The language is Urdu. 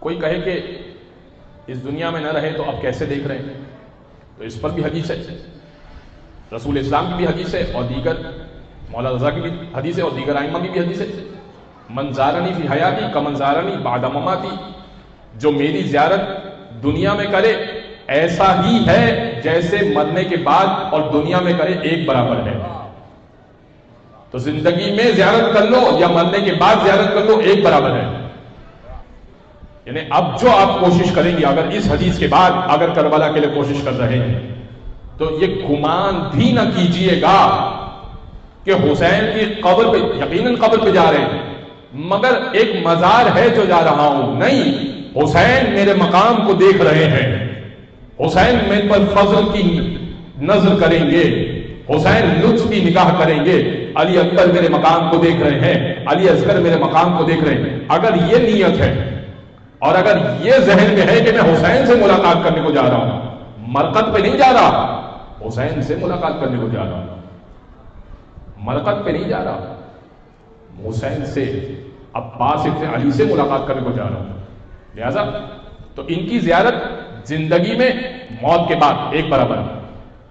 کوئی کہے کہ اس دنیا میں نہ رہے تو اب کیسے دیکھ رہے ہیں، تو اس پر بھی حدیث ہے، رسول اسلام کی بھی حدیث ہے اور دیگر مولا رضا کی بھی حدیث ہے اور دیگر ائمہ کی بھی حدیث ہے. من زارنی فی حیاتی کمن زارنی بعد مماتی، جو میری زیارت دنیا میں کرے ایسا ہی ہے جیسے مرنے کے بعد اور دنیا میں کرے ایک برابر ہے. تو زندگی میں زیارت کر لو یا مرنے کے بعد زیارت کر لو ایک برابر ہے. یعنی اب جو آپ کوشش کریں گے، اگر اس حدیث کے بعد اگر کربلا کے لیے کوشش کر رہے ہیں تو یہ گمان بھی نہ کیجئے گا کہ حسین کی قبر پہ، یقیناً قبر پہ جا رہے ہیں مگر ایک مزار ہے جو جا رہا ہوں. نہیں، حسین میرے مقام کو دیکھ رہے ہیں، حسین میرے پر فضل کی نظر کریں گے، حسین لطف کی نگاہ کریں گے. علی اکبر میرے مقام کو دیکھ رہے ہیں، علی اصغر میرے مقام کو دیکھ رہے ہیں. اگر یہ نیت ہے اور اگر یہ ذہن میں ہے کہ میں حسین سے ملاقات کرنے کو جا رہا ہوں، مرقد پہ نہیں جا رہا، حسین سے ملاقات کرنے کو جا رہا ہوں، مرقد پہ نہیں جا رہا، حسین سے، عباس ابن علی سے ملاقات کرنے کو جا رہا ہوں. لہذا تو ان کی زیارت زندگی میں موت کے بعد ایک برابر ہے.